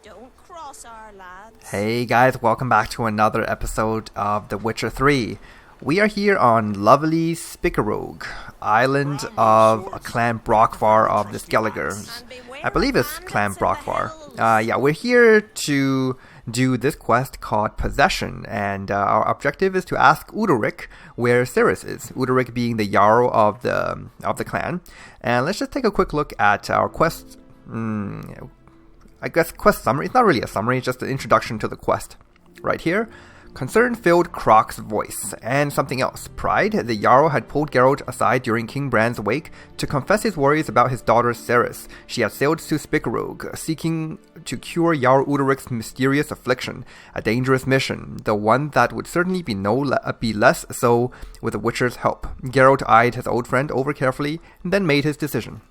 Don't cross our lads. Hey guys, welcome back to another episode of The Witcher 3. We are here on lovely Spikeroog, island of a Clan Brockvar of the Skelligers. I believe it's Clan Brockvar. Yeah, we're here to do this quest called Possession, and our objective is to ask Udalryk where Cerys is. Udalryk being the Jarl of the clan. And let's just take a quick look at our quest. I guess quest summary. It's not really a summary, it's just an introduction to the quest. Right here. Concern filled Croc's voice, and something else. Pride, the Jarl had pulled Geralt aside during King Bran's wake to confess his worries about his daughter Cerys. She had sailed to Spikeroog, seeking to cure Jarl Udalryk's mysterious affliction. A dangerous mission, the one that would certainly be less so with the Witcher's help. Geralt eyed his old friend over carefully, and then made his decision.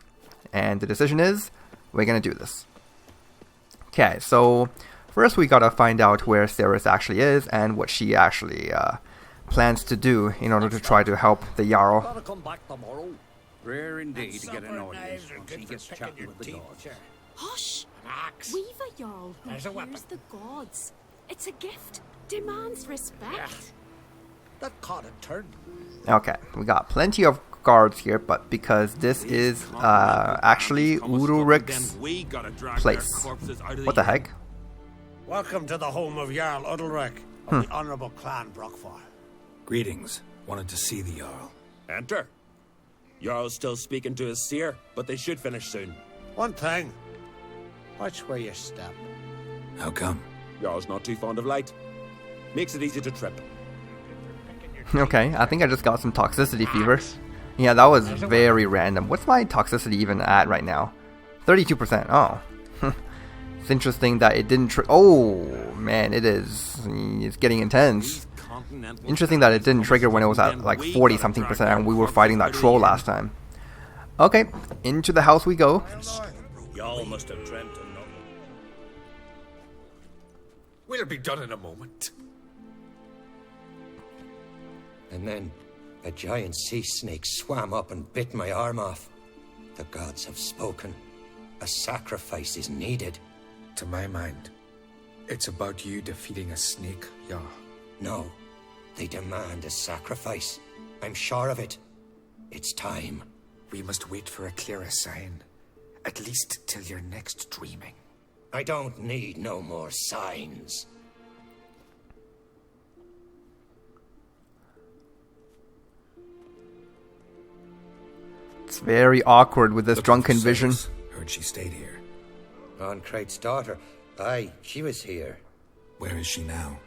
And the decision is, we're gonna do this. Okay, so first we gotta find out where Cerys actually is and what she actually plans to do in order to try to help the Jarl. Gotta come back tomorrow. Rare indeed to get an audience once he gets chatting with the gods. Hush! An axe. We've a Jarl who There's a hears weapon. the gods. It's a gift. Demands respect. That caught a turn. Okay, we got plenty of guards here, but because this is actually Udalryk's place. What the heck? Welcome to the home of Jarl Udalryk of the Honourable Clan Brockvar. Greetings. Wanted to see the Jarl. Enter. Jarl's still speaking to his seer, but they should finish soon. One thing, watch where you step. How come? Jarl's not too fond of light. Makes it easy to trip. Okay, I think I just got some toxicity fever. Yeah, that was very random. What's my toxicity even at right now? 32%. Oh. It's interesting that it didn't oh, man, it is. It's getting intense. Interesting that it didn't trigger when it was at like 40-something percent and we were fighting that troll last time. Okay, into the house we go. Jarl must have dreamt of nothing. We'll be done in a moment. And then a giant sea snake swam up and bit my arm off. The gods have spoken. A sacrifice is needed. To my mind, it's about you defeating a snake, Jarl. No, they demand a sacrifice. I'm sure of it. It's time. We must wait for a clearer sign. At least till your next dreaming. I don't need no more signs. It's very awkward with this drunken vision. Heard she stayed here. Ron Crate's daughter. Aye, she was here. Where is she now?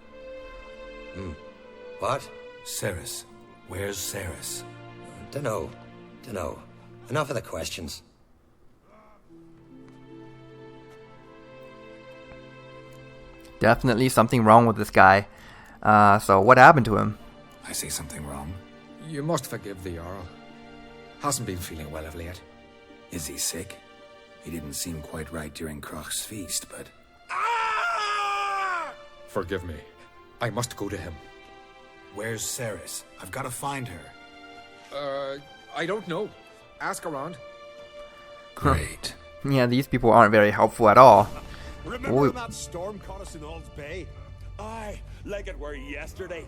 What? Cerys. Where's Cerys? Dunno. Enough of the questions. Definitely something wrong with this guy. So what happened to him? I say something wrong. You must forgive the Jarl. Hasn't been feeling well of late. Is he sick? He didn't seem quite right during Croc's feast, but... Forgive me. I must go to him. Where's Cerys? I've got to find her. I don't know. Ask around. Great. Yeah, these people aren't very helpful at all. Remember when that storm caught us in Ald's Bay? Aye, like it were yesterday.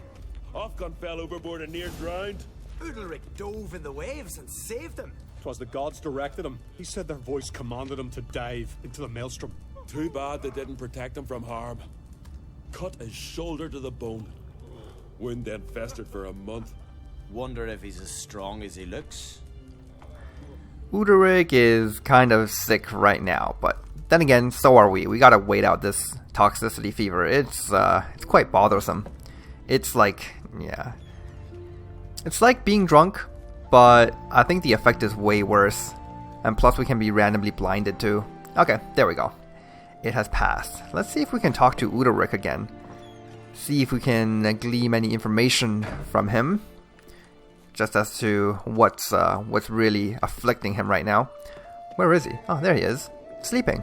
Ofcon fell overboard and near drowned. Udalryk dove in the waves and saved them. 'Twas the gods directed him. He said their voice commanded him to dive into the maelstrom. Too bad they didn't protect him from harm. Cut his shoulder to the bone. Wound then festered for a month. Wonder if he's as strong as he looks. Udalryk is kind of sick right now, but then again, so are we. We gotta wait out this toxicity fever. It's quite bothersome. It's like, yeah. It's like being drunk, but I think the effect is way worse. And plus we can be randomly blinded too. Okay, there we go. It has passed. Let's see if we can talk to Udalryk again. See if we can glean any information from him. Just as to what's really afflicting him right now. Where is he? Oh, there he is. Sleeping.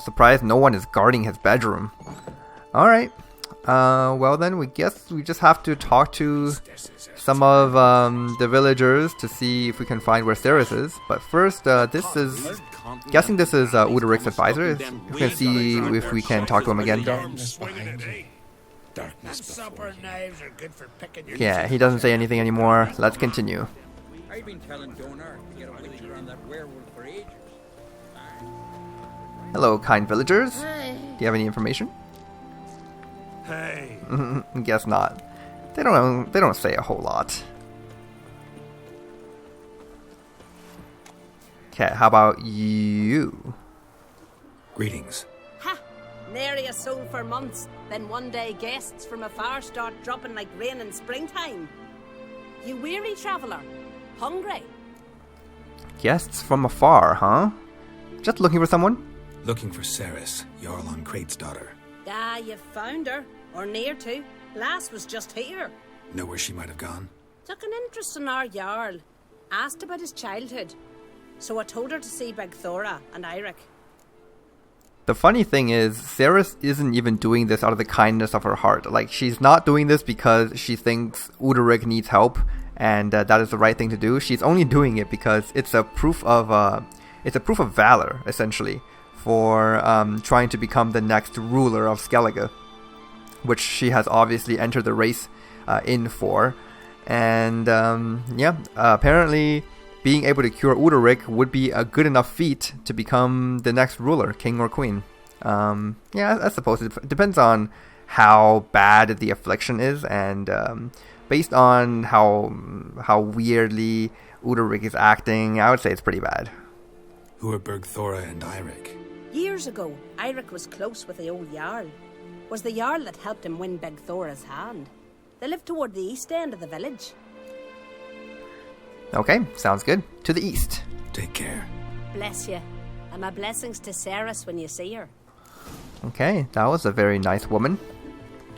Surprised no one is guarding his bedroom. Alright. Well then, we guess we just have to talk to some of the villagers to see if we can find where Cerys is. But first, this is guessing this is Udoric's advisor. We're gonna see if we can talk to him again. Darkness behind you. Darkness before Supper you. knives are good for picking your Yeah, he doesn't say anything anymore. Let's continue. I've been telling Donar to get away from that werewolf for ages. Hello, kind villagers. Do you have any information? Hey, Guess not. They don't say a whole lot. Okay, how about you? Greetings. Ha! Nary a soul for months. Then one day guests from afar start dropping like rain in springtime. You weary traveller? Hungry? Guests from afar, huh? Just looking for someone? Looking for Ceres, Jarl on Crate's daughter. Ah, you found her. Or near to. Lass was just here. Know where she might have gone? Took an interest in our Jarl. Asked about his childhood. So I told her to see Beg Thora and Eirik. The funny thing is, Ceres isn't even doing this out of the kindness of her heart. Like, she's not doing this because she thinks Udoric needs help, and that is the right thing to do. She's only doing it because it's a proof of valor, essentially, for trying to become the next ruler of Skellige, which she has obviously entered the race in for. And apparently being able to cure Udoric would be a good enough feat to become the next ruler, king or queen. I suppose it depends on how bad the affliction is, and based on how weirdly Udoric is acting, I would say it's pretty bad. Who are Beg Thora and Eirik? Years ago, Eirik was close with the old Jarl. Was the Jarl that helped him win Beg Thora's hand. They lived toward the east end of the village. Okay, sounds good. To the east. Take care. Bless you. And my blessings to Ceres when you see her. Okay, that was a very nice woman.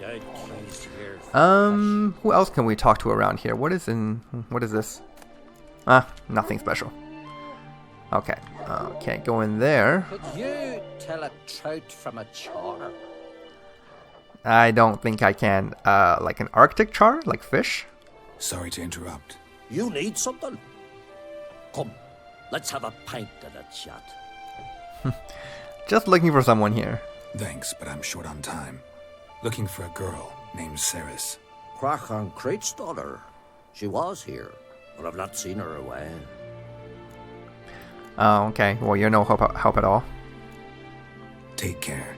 Died pleased here. Who else can we talk to around here? What is this? Nothing special. Okay, can't go in there. Could you tell a trout from a char? I don't think I can. Like an Arctic char? Like fish? Sorry to interrupt. You need something? Come, let's have a pint and a chat. Just looking for someone here. Thanks, but I'm short on time. Looking for a girl named Ceres. Crach on Crate's daughter. She was here, but I've not seen her a while. Oh, okay. Well, you're no help at all. Take care.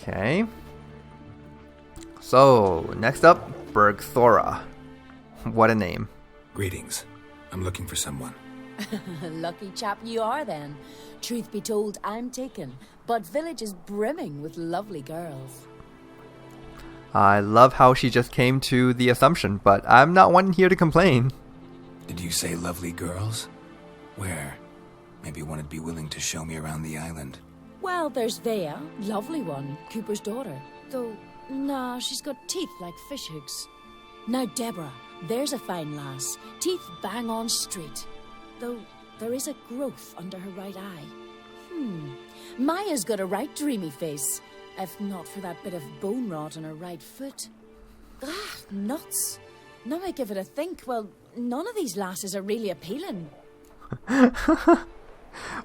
Okay. So, next up, Beg Thora. What a name. Greetings. I'm looking for someone. Lucky chap you are then. Truth be told, I'm taken, but village is brimming with lovely girls. I love how she just came to the assumption, but I'm not one here to complain. Did you say lovely girls? Where? Maybe one would be willing to show me around the island. Well, there's Vea, lovely one, Cooper's daughter. Though, nah, she's got teeth like fish hooks. Now Deborah, there's a fine lass, teeth bang on straight. Though there is a growth under her right eye. Maya's got a right dreamy face, if not for that bit of bone rot on her right foot. Ah, nuts. Now I give it a think, well, none of these lasses are really appealing.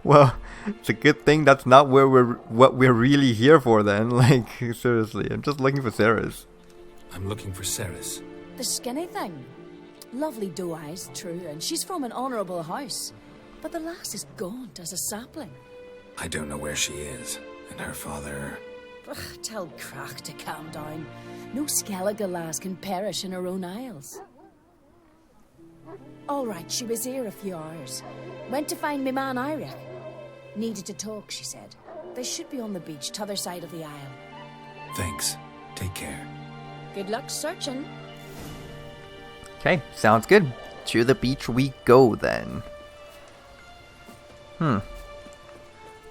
Well, it's a good thing that's not what we're really here for then. Like, seriously, I'm just looking for Ceres. I'm looking for Ceres. The skinny thing. Lovely doe eyes, true, and she's from an honourable house. But the lass is gaunt as a sapling. I don't know where she is, and her father... Ugh, tell Crach to calm down. No Skellige lass can perish in her own isles. All right, she was here a few hours. Went to find me man Eirik. Needed to talk, she said. They should be on the beach, t'other side of the isle. Thanks. Take care. Good luck searching. Okay, sounds good. To the beach we go then.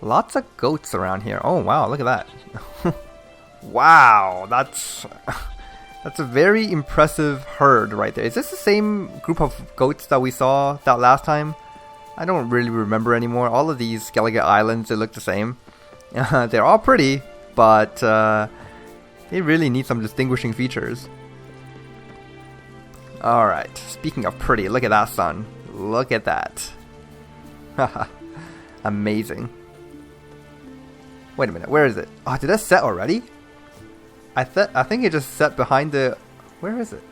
Lots of goats around here. Oh wow, look at that. Wow, that's a very impressive herd right there. Is this the same group of goats that we saw that last time? I don't really remember anymore. All of these Skellige islands, they look the same. They're all pretty, but they really need some distinguishing features. Alright, speaking of pretty, look at that sun. Look at that. Haha. Amazing. Wait a minute, where is it? Oh, did that set already? I think it just set behind the... Where is it?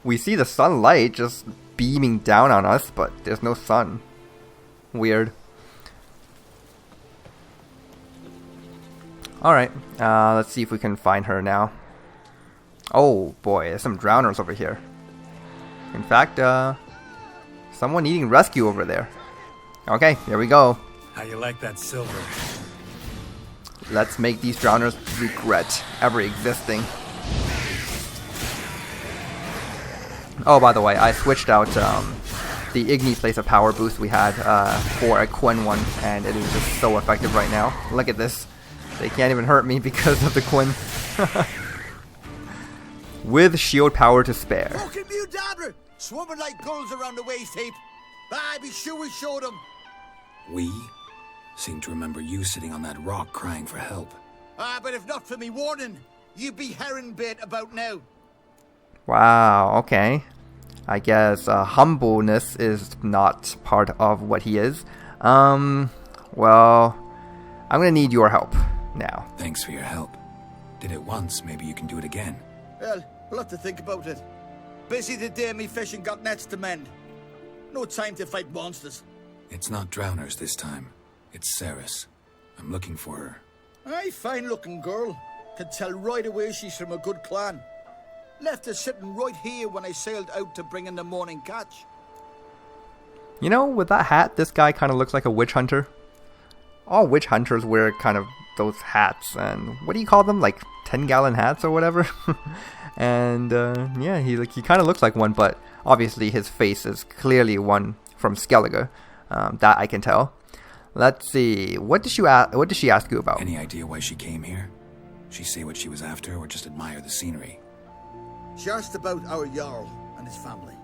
We see the sunlight just beaming down on us, but there's no sun. Weird. Alright, let's see if we can find her now. Oh boy, there's some drowners over here. In fact, someone needing rescue over there. Okay, here we go. How you like that silver? Let's make these drowners regret ever existing. Oh, by the way, I switched out the Igni place of power boost we had for a Quinn one, and it is just so effective right now. Look at this. They can't even hurt me because of the Quinn. With shield power to spare. Fucking Mudabra! Swarming like gulls around the waist heap. I be sure we showed them. We seem to remember you sitting on that rock crying for help. But if not for me warning, you'd be herring bait about now. Wow, okay. I guess humbleness is not part of what he is. Well, I'm gonna need your help now. Thanks for your help. Did it once, maybe you can do it again. Well, we'll have to think about it. Busy today, me fishing got nets to mend. No time to fight monsters. It's not drowners this time. It's Ceres. I'm looking for her. Aye, fine-looking girl. Can tell right away she's from a good clan. Left her sitting right here when I sailed out to bring in the morning catch. You know, with that hat, this guy kind of looks like a witch hunter. All witch hunters wear kind of those hats, and what do you call them? Like 10-gallon hats or whatever? And yeah, he kind of looks like one, but obviously his face is clearly one from Skellige. That I can tell. Let's see. What did she ask you about? Any idea why she came here? She say what she was after, or just admire the scenery? She asked about our Jarl and his family.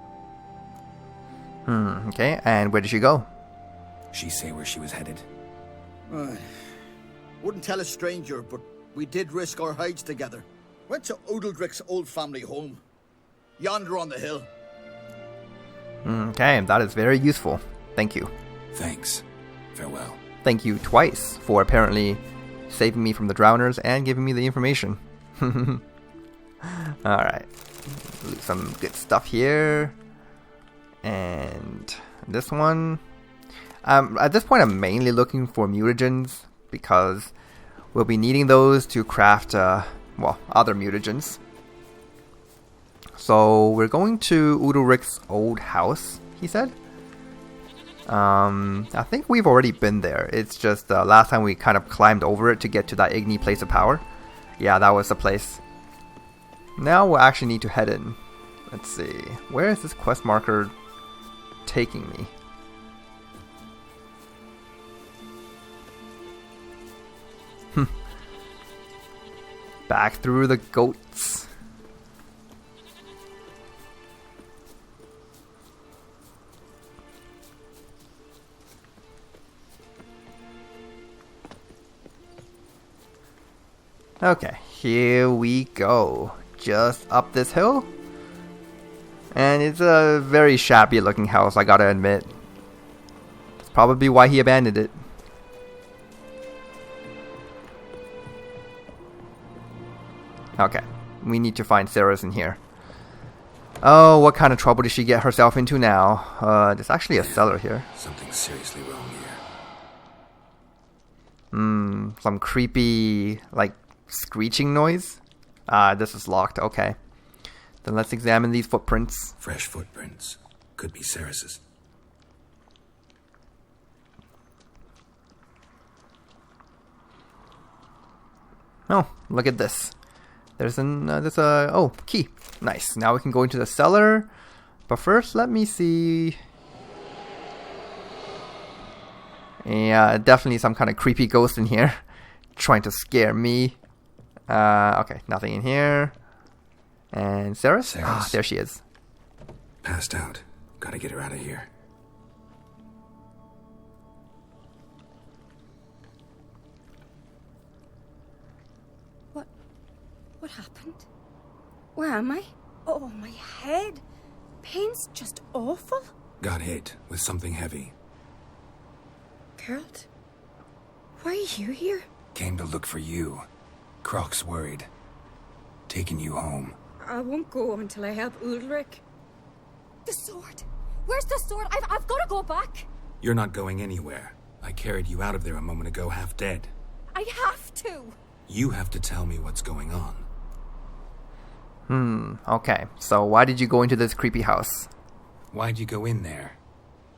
Okay, and where did she go? She say where she was headed. Wouldn't tell a stranger, but we did risk our hides together. Went to Odildric's old family home. Yonder on the hill. Okay, that is very useful. Thank you. Thanks. Farewell. Thank you twice for apparently saving me from the drowners and giving me the information. Alright. Some good stuff here. And this one. At this point, I'm mainly looking for mutagens because we'll be needing those to craft, other mutagens. So we're going to Udalric's old house, he said. I think we've already been there. It's just last time we kind of climbed over it to get to that Igni place of power. Yeah, that was the place. Now we'll actually need to head in. Let's see. Where is this quest marker taking me? Back through the goats. Okay, here we go. Just up this hill. And it's a very shabby looking house, I gotta admit. That's probably why he abandoned it. Okay, we need to find Ceres in here. Oh, what kind of trouble did she get herself into now? There's actually a cellar here. Something seriously wrong here. Some creepy, like, screeching noise? This is locked, okay. Then let's examine these footprints. Fresh footprints. Could be Ceres's. Oh, look at this. There's a key. Nice. Now we can go into the cellar. But first, let me see. Yeah, definitely some kind of creepy ghost in here. Trying to scare me. Okay, nothing in here. And Ceres? Ah, there she is. Passed out. Gotta get her out of here. What happened? Where am I? Oh, my head. Pain's just awful. Got hit with something heavy. Geralt? Why are you here? Came to look for you. Croc's worried. Taking you home. I won't go until I help Ulrich. The sword! Where's the sword? I've got to go back! You're not going anywhere. I carried you out of there a moment ago half dead. I have to! You have to tell me what's going on. Okay. So why did you go into this creepy house? Why'd you go in there?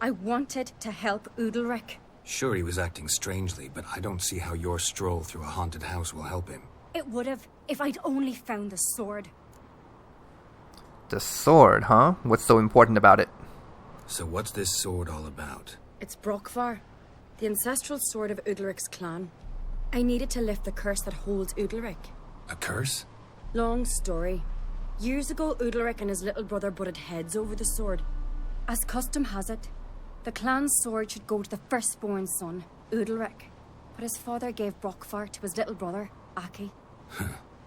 I wanted to help Ulrich. Sure, he was acting strangely, but I don't see how your stroll through a haunted house will help him. It would have, if I'd only found the sword. The sword, huh? What's so important about it? So what's this sword all about? It's Brokvar, the ancestral sword of Udalric's clan. I needed to lift the curse that holds Udalric. A curse? Long story. Years ago, Udalric and his little brother butted heads over the sword. As custom has it, the clan's sword should go to the firstborn son, Udalric. But his father gave Brokvar to his little brother, Aki.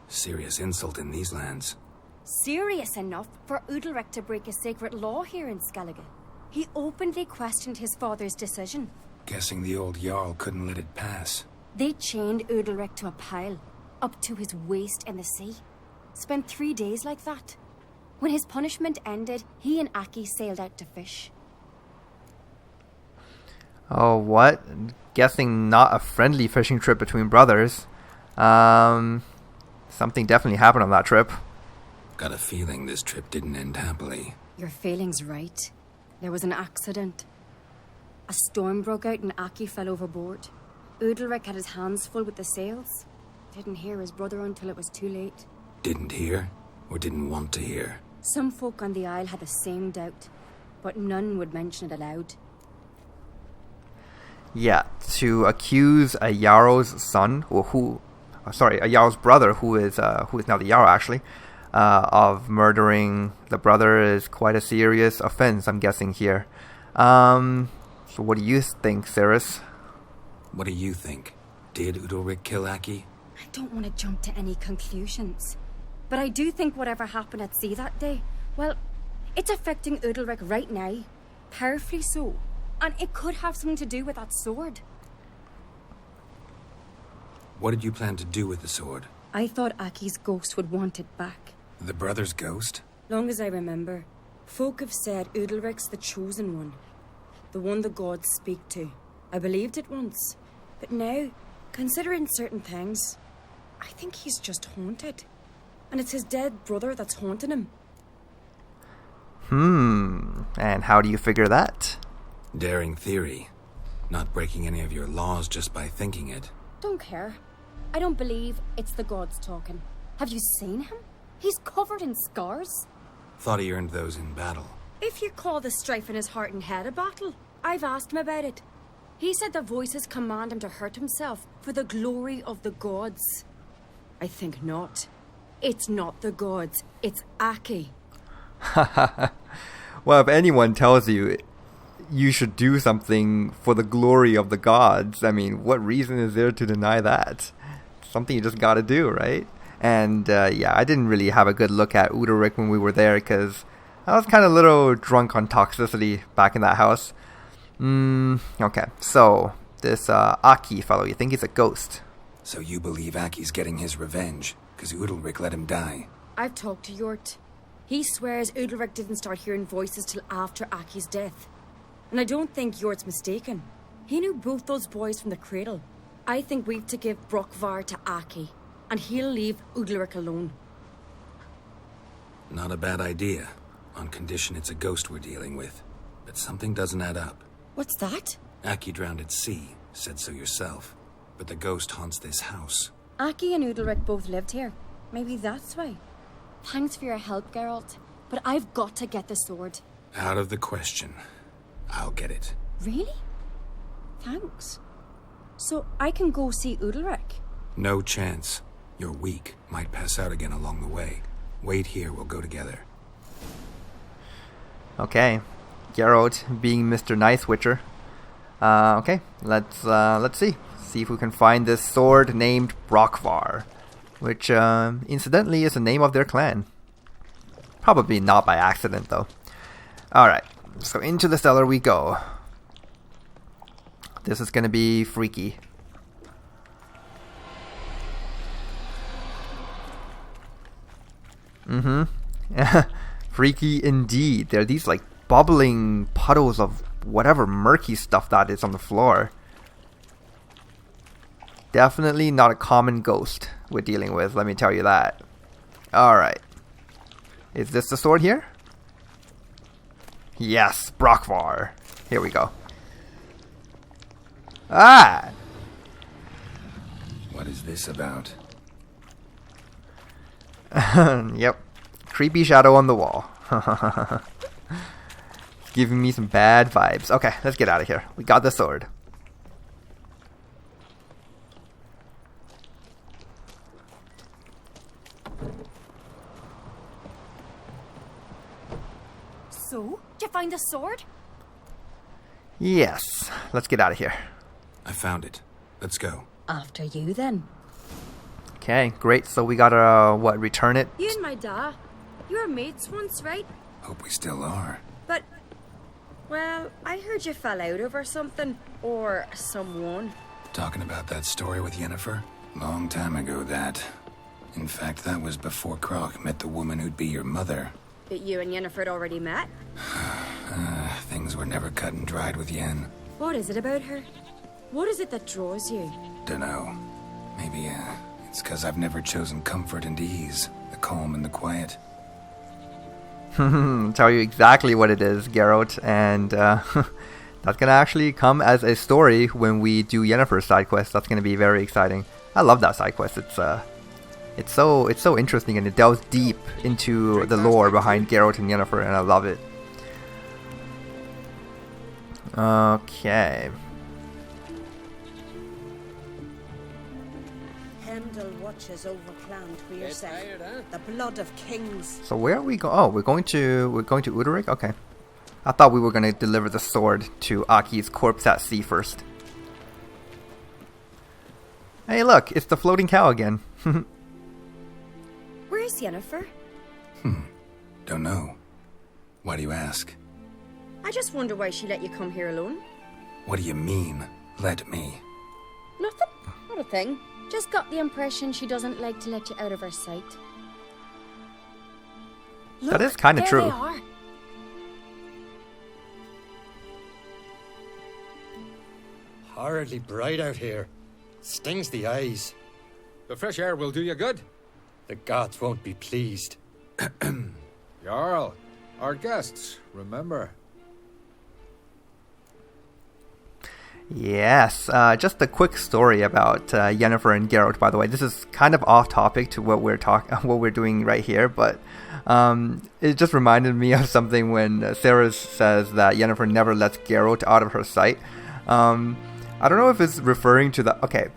Serious insult in these lands. Serious enough for Udalric to break a sacred law here in Skellige. He openly questioned his father's decision. Guessing the old Jarl couldn't let it pass. They chained Udalric to a pile, up to his waist in the sea. Spent 3 days like that. When his punishment ended, he and Aki sailed out to fish. Oh, what? Guessing not a friendly fishing trip between brothers. Something definitely happened on that trip. Got a feeling this trip didn't end happily. Your feeling's right. There was an accident. A storm broke out and Aki fell overboard. Udalric had his hands full with the sails. Didn't hear his brother until it was too late. Didn't hear? Or didn't want to hear? Some folk on the Isle had the same doubt, but none would mention it aloud. Yeah, to accuse a Jarl's son, or a Jarl's brother, who is now the Jarl actually, of murdering the brother is quite a serious offense, I'm guessing here. So what do you think, Cirrus? What do you think? Did Udalric kill Aki? I don't want to jump to any conclusions, but I do think whatever happened at sea that day, well, it's affecting Udalric right now, powerfully so, and it could have something to do with that sword. What did you plan to do with the sword? I thought Aki's ghost would want it back. The brother's ghost? Long as I remember, folk have said Udalric's the chosen one, the one the gods speak to. I believed it once, but now, considering certain things, I think he's just haunted. And it's his dead brother that's haunting him. And how do you figure that? Daring theory. Not breaking any of your laws just by thinking it. Don't care. I don't believe it's the gods talking. Have you seen him? He's covered in scars. Thought he earned those in battle. If you call the strife in his heart and head a battle, I've asked him about it. He said the voices command him to hurt himself for the glory of the gods. I think not. It's not the gods, it's Aki. Well, if anyone tells you you should do something for the glory of the gods, I mean, what reason is there to deny that? Something you just gotta do, right? And yeah, I didn't really have a good look at Udalric when we were there because I was kind of a little drunk on toxicity back in that house. Okay, so this Aki fellow, you think he's a ghost? So you believe Aki's getting his revenge because Udalric let him die? I've talked to Yort. He swears Udalric didn't start hearing voices till after Aki's death. And I don't think Yort's mistaken. He knew both those boys from the cradle. I think we've to give Brokvar to Aki, and he'll leave Udalric alone. Not a bad idea, on condition it's a ghost we're dealing with. But something doesn't add up. What's that? Aki drowned at sea, said so yourself. But the ghost haunts this house. Aki and Udalric both lived here. Maybe that's why. Thanks for your help, Geralt. But I've got to get the sword. Out of the question. I'll get it. Really? Thanks. So I can go see Udalric? No chance. You're weak. Might pass out again along the way. Wait here, we'll go together. Okay. Geralt being Mr. Nice Witcher. Okay, let's see. See if we can find this sword named Brokvar, which incidentally is the name of their clan. Probably not by accident though. Alright, So into the cellar we go. This is gonna be freaky. Freaky indeed. There are these like bubbling puddles of whatever murky stuff that is on the floor. Definitely not a common ghost we're dealing with, let me tell you that. Alright. Is this the sword here? Yes, Brockvar. Here we go. Ah! What is this about? Yep. Creepy shadow on the wall. It's giving me some bad vibes. Okay, let's get out of here. We got the sword. So, did you find the sword? Yes. Let's get out of here. I found it. Let's go. After you, then. Okay, great. So we gotta, return it? You and my da, you were mates once, right? Hope we still are. But, well, I heard you fell out over something. Or someone. Talking about that story with Yennefer? Long time ago, that. In fact, that was before Croc met the woman who'd be your mother. But you and Yennefer had already met? Things were never cut and dried with Yen. What is it about her? What is it that draws you? Dunno. Maybe, it's 'cause I've never chosen comfort and ease. The calm and the quiet. Tell you exactly what it is, Geralt, and that's gonna actually come as a story when we do Yennefer's side quest. That's gonna be very exciting. I love that side quest. It's so interesting, and it delves deep into the lore behind Geralt and Yennefer, and I love it. Okay. Heimdall watches over Clan Tweerseth, the blood of kings. So where are we going? Oh, we're going to Udalryk? Okay. I thought we were going to deliver the sword to Aki's corpse at sea first. Hey, look, it's the floating cow again. Where's Yennefer? Don't know. Why do you ask? I just wonder why she let you come here alone. What do you mean, let me? Nothing. Not a thing. Just got the impression she doesn't like to let you out of her sight. Look, that is kind of true. They are. Horridly bright out here. Stings the eyes. The fresh air will do you good. The gods won't be pleased. Jarl, our guests, remember. Yes, just a quick story about Yennefer and Geralt. By the way, this is kind of off topic to what we're doing right here, but it just reminded me of something when Sarah says that Yennefer never lets Geralt out of her sight. I don't know if it's referring to the... Okay,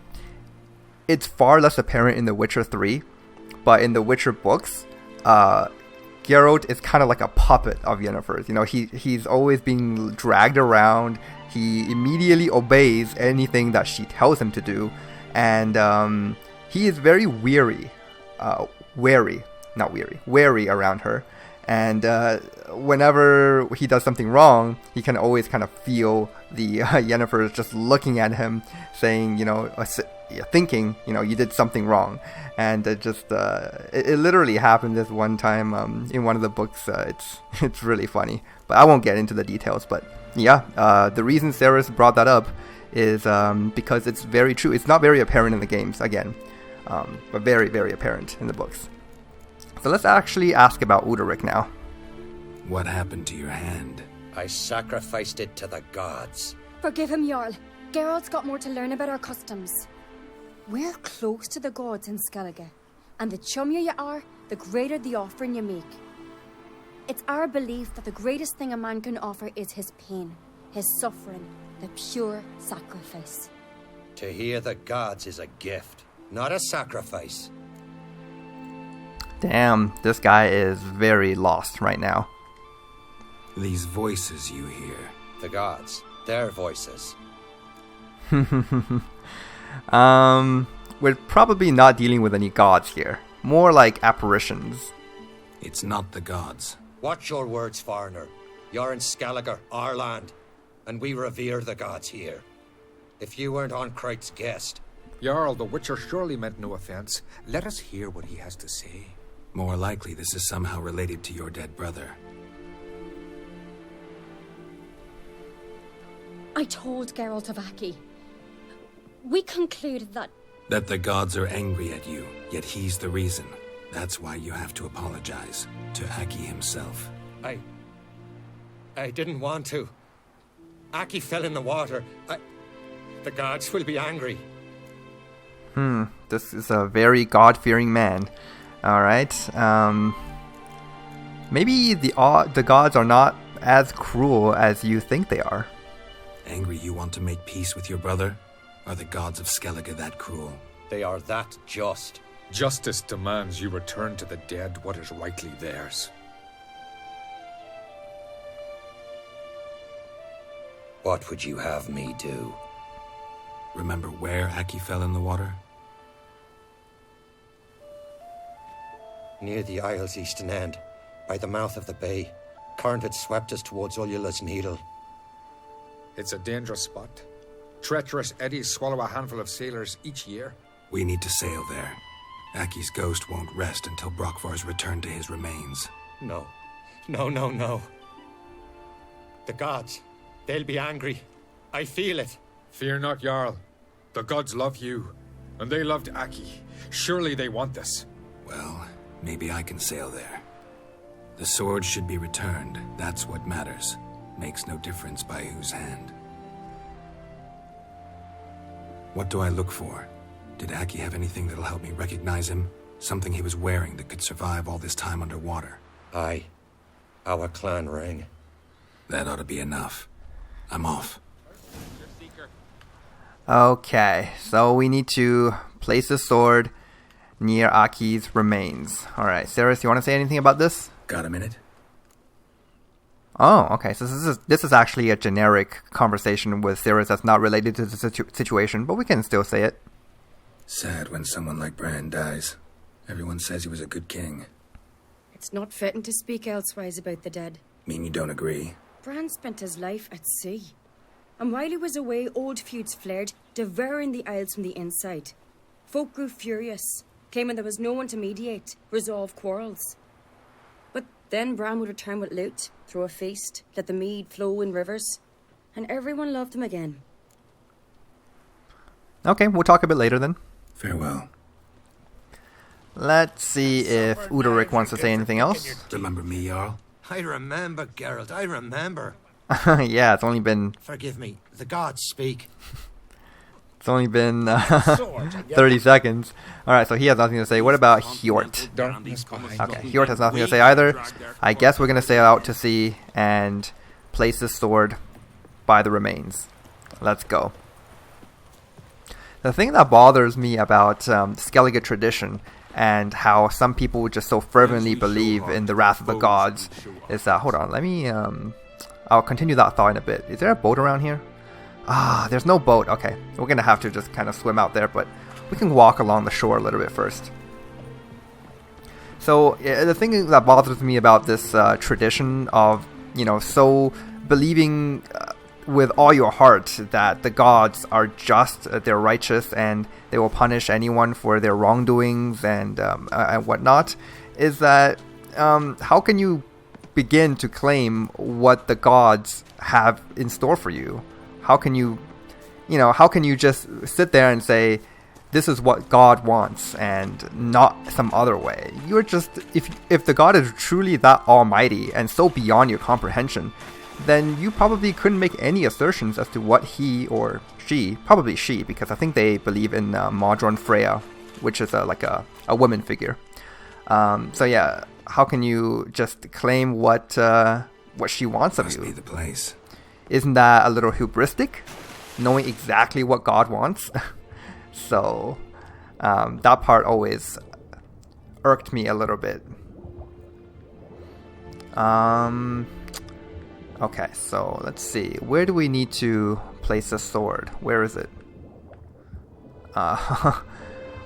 it's far less apparent in The Witcher 3, but in the Witcher books, Geralt is kind of like a puppet of Yennefer's. You know, he's always being dragged around. He immediately obeys anything that she tells him to do, and he is very wary around her. And whenever he does something wrong, he can always kind of feel the Yennefer is just looking at him, saying, you know, thinking, you know, you did something wrong. And it literally happened this one time in one of the books. It's really funny, but I won't get into the details. But yeah, the reason Sarah's brought that up is because it's very true. It's not very apparent in the games, again, but very, very apparent in the books. So let's actually ask about Udalryk now. What happened to your hand? I sacrificed it to the gods. Forgive him, Jarl. Geralt's got more to learn about our customs. We're close to the gods in Skellige, and the chummier you are, the greater the offering you make. It's our belief that the greatest thing a man can offer is his pain, his suffering, the pure sacrifice. To hear the gods is a gift, not a sacrifice. Damn, this guy is very lost right now. These voices you hear. The gods, their voices. We're probably not dealing with any gods here. More like apparitions. It's not the gods. Watch your words, foreigner. You're in Skellige, our land, and we revere the gods here. If you weren't Oncrite's guest... Jarl, the Witcher surely meant no offense. Let us hear what he has to say. More likely this is somehow related to your dead brother. I told Geralt of Aki. We concluded that... That the gods are angry at you, yet he's the reason. That's why you have to apologize to Aki himself. I didn't want to. Aki fell in the water. The gods will be angry. This is a very God-fearing man. Alright, maybe the gods are not as cruel as you think they are. Angry you want to make peace with your brother? Are the gods of Skellige that cruel? They are that just. Justice demands you return to the dead what is rightly theirs. What would you have me do? Remember where Aki fell in the water? Near the Isle's eastern end, by the mouth of the bay. Current had swept us towards Ullula's Needle. It's a dangerous spot. Treacherous eddies swallow a handful of sailors each year. We need to sail there. Aki's ghost won't rest until Brokvar's returned to his remains. No. The gods, they'll be angry. I feel it. Fear not, Jarl. The gods love you, and they loved Aki. Surely they want this. Well, maybe I can sail there. The sword should be returned. That's what matters. Makes no difference by whose hand. What do I look for? Did Aki have anything that'll help me recognize him? Something he was wearing that could survive all this time underwater? Aye. Our clan ring. That ought to be enough. I'm off. Okay, so we need to place the sword near Aki's remains. Alright, Ceres, you want to say anything about this? Got a minute? Oh, okay, so this is actually a generic conversation with Ceres that's not related to the situation, but we can still say it. Sad when someone like Bran dies. Everyone says he was a good king. It's not fitting to speak elsewise about the dead. Mean you don't agree? Bran spent his life at sea. And while he was away, old feuds flared, devouring the Isles from the inside. Folk grew furious, claiming there was no one to mediate, resolve quarrels. But then Bran would return with loot, throw a feast, let the mead flow in rivers, and everyone loved him again. Okay, we'll talk a bit later then. Farewell. Let's see if Uderic wants to say anything else. Remember me, Jarl? I remember, Geralt, I remember. Yeah, it's only been... Forgive me, the gods speak. It's only been 30 seconds. Alright, so he has nothing to say. What about Hjort? Okay, Hjort has nothing to say either. I guess we're going to sail out to sea and place the sword by the remains. Let's go. The thing that bothers me about Skellige tradition and how some people just so fervently believe in the wrath of the gods is that... Hold on, let me... I'll continue that thought in a bit. Is there a boat around here? Ah, there's no boat. Okay, we're going to have to just kind of swim out there, but we can walk along the shore a little bit first. So, the thing that bothers me about this tradition of, so believing with all your heart that the gods are just, they're righteous, and they will punish anyone for their wrongdoings and whatnot, is that how can you begin to claim what the gods have in store for you? How can you just sit there and say, this is what God wants and not some other way? You're just, if the God is truly that almighty and so beyond your comprehension, then you probably couldn't make any assertions as to what he or she, probably she, because I think they believe in Modron Freya, which is like a woman figure. So yeah, how can you just claim what she wants of you? Must be the place. Isn't that a little hubristic, knowing exactly what God wants? So that part always irked me a little bit. Okay, so let's see. Where do we need to place a sword? Where is it?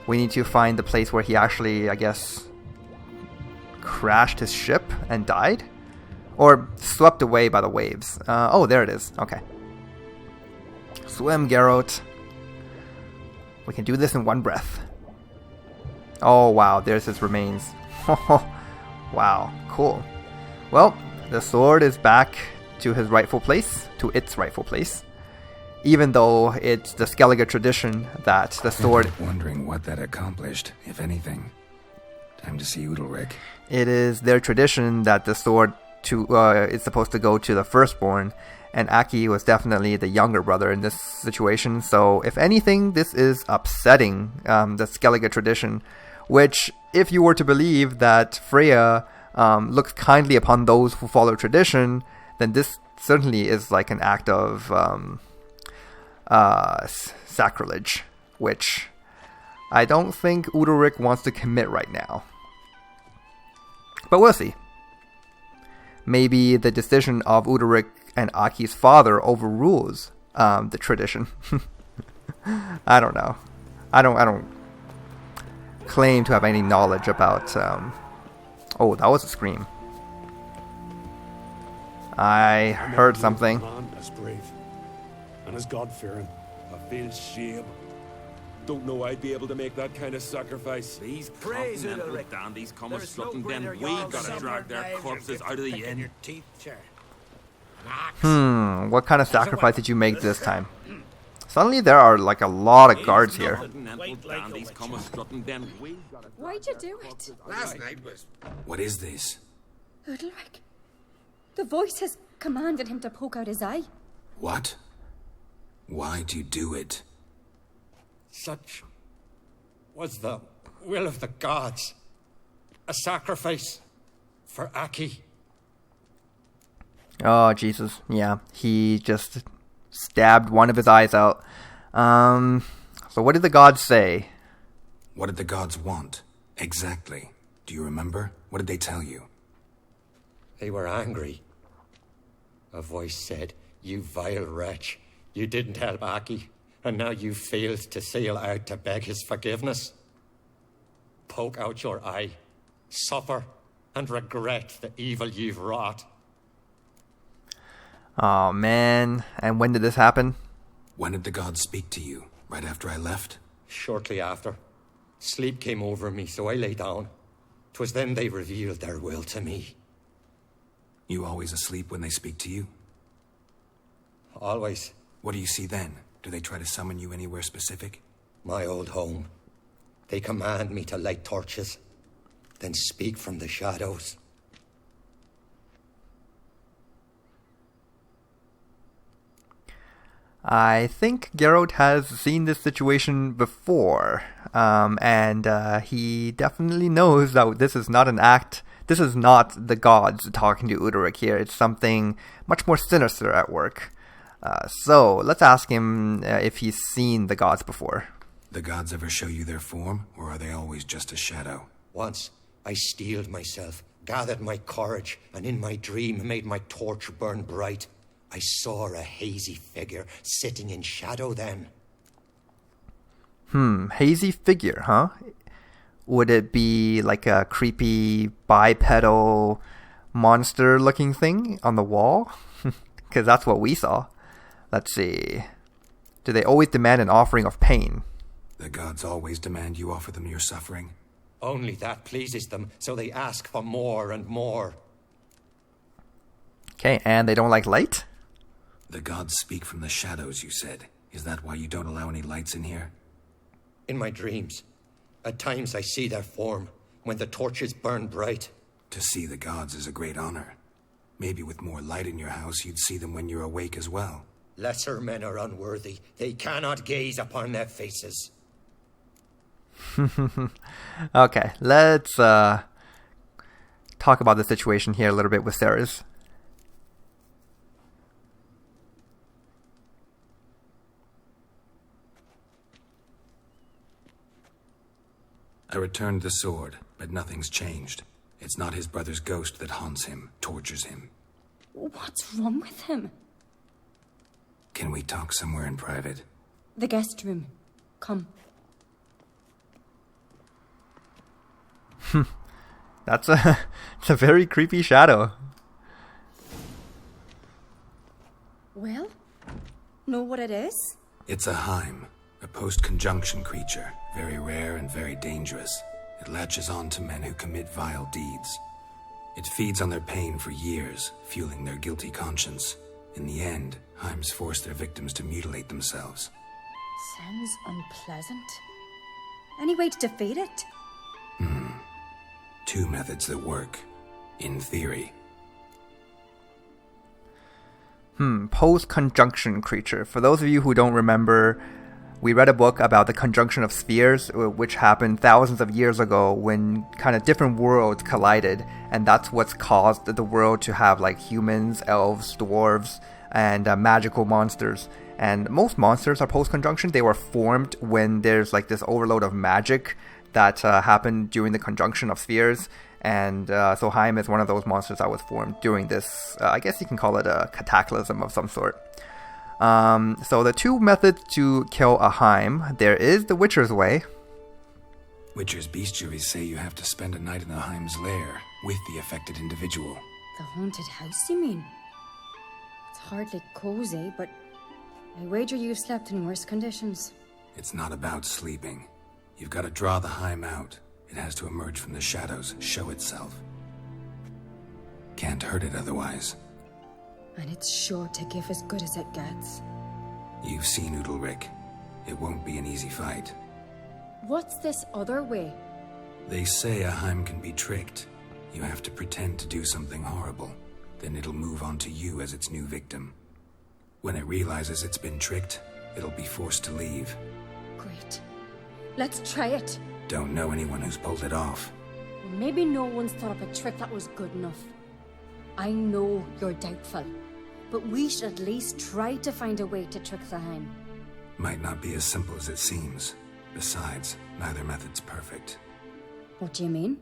We need to find the place where he actually, I guess, crashed his ship and died? Or swept away by the waves. Oh, there it is. Okay. Swim, Geralt. We can do this in one breath. Oh, wow. There's his remains. Wow. Cool. Well, the sword is back to his rightful place. To its rightful place. Even though it's the Skellige tradition that the sword... Wondering what that accomplished, if anything. Time to see Udalric. It is their tradition that the sword is supposed to go to the firstborn, and Aki was definitely the younger brother in this situation. So, if anything, this is upsetting the Skellige tradition, which, if you were to believe that Freya looks kindly upon those who follow tradition, then this certainly is like an act of sacrilege, which I don't think Udalric wants to commit right now. But we'll see. Maybe the decision of Udalric and Aki's father overrules the tradition. I don't know. I don't claim to have any knowledge about... Oh, that was a scream. I heard something. Man as brave and as God-fearing. I feel shame. Don't know I'd be able to make that kind of sacrifice. These Praise continental Udalric. dandies come a There's no strutting, then greater we Jarl gotta of drag their Spikeroog corpses gets out of the pick in inn. your teeth, sir. What kind of sacrifice did you make this time? Suddenly there are like a lot of guards here. Dandies come a strutting, then we gotta Why'd you do it? Last night was... What is this? Udalric. The voice has commanded him to poke out his eye. What? Why'd you do it? Such was the will of the gods. A sacrifice for Aki. Oh, Jesus. Yeah, he just stabbed one of his eyes out. So what did the gods say? What did the gods want? Exactly. Do you remember? What did they tell you? They were angry. A voice said, "You vile wretch. You didn't help Aki, and now you failed to sail out to beg his forgiveness. Poke out your eye, suffer, and regret the evil you've wrought." Oh, man. And when did this happen? When did the gods speak to you? Right after I left? Shortly after. Sleep came over me, so I lay down. 'Twas then they revealed their will to me. You always asleep when they speak to you? Always. What do you see then? Do they try to summon you anywhere specific? My old home. They command me to light torches, then speak from the shadows. I think Geralt has seen this situation before, and he definitely knows that this is not an act. This is not the gods talking to Udalric here. It's something much more sinister at work. So let's ask him if he's seen the gods before. The gods ever show you their form, or are they always just a shadow? Once, I steeled myself, gathered my courage, and in my dream made my torch burn bright. I saw a hazy figure sitting in shadow then. Hazy figure, huh? Would it be like a creepy bipedal monster-looking thing on the wall? Because that's what we saw. Let's see. Do they always demand an offering of pain? The gods always demand you offer them your suffering? Only that pleases them, so they ask for more and more. Okay, and they don't like light? The gods speak from the shadows, you said. Is that why you don't allow any lights in here? In my dreams. At times I see their form, when the torches burn bright. To see the gods is a great honor. Maybe with more light in your house, you'd see them when you're awake as well. Lesser men are unworthy. They cannot gaze upon their faces. Okay, let's talk about the situation here a little bit with Ceres. I returned the sword, but nothing's changed. It's not his brother's ghost that haunts him, tortures him. What's wrong with him? Can we talk somewhere in private? The guest room. Come. It's a very creepy shadow. know what it is? It's a Heim, a post-conjunction creature, very rare and very dangerous. It latches on to men who commit vile deeds. It feeds on their pain for years, fueling their guilty conscience. In the end, Heims force their victims to mutilate themselves. Sounds unpleasant. Any way to defeat it? Two methods that work, in theory. Post-conjunction creature. For those of you who don't remember, we read a book about the conjunction of spheres, which happened thousands of years ago when kind of different worlds collided, and that's what's caused the world to have like humans, elves, dwarves, and magical monsters. And most monsters are post-conjunction. They were formed when there's like this overload of magic that happened during the conjunction of spheres. And so Heim is one of those monsters that was formed during this, I guess you can call it a cataclysm of some sort. So the two methods to kill a Heim, there is the Witcher's Way. Witcher's bestiaries say you have to spend a night in the Heim's lair with the affected individual. The haunted house, you mean? It's hardly cozy, but I wager you've slept in worse conditions. It's not about sleeping. You've got to draw the Heim out. It has to emerge from the shadows, show itself. Can't hurt it otherwise. And it's sure to give as good as it gets. You've seen Udalric. It won't be an easy fight. What's this other way? They say a Heim can be tricked. You have to pretend to do something horrible. Then it'll move on to you as its new victim. When it realizes it's been tricked, it'll be forced to leave. Great. Let's try it. Don't know anyone who's pulled it off. Maybe no one's thought of a trick that was good enough. I know you're doubtful, but we should at least try to find a way to trick the Heim. Might not be as simple as it seems. Besides, neither method's perfect. What do you mean?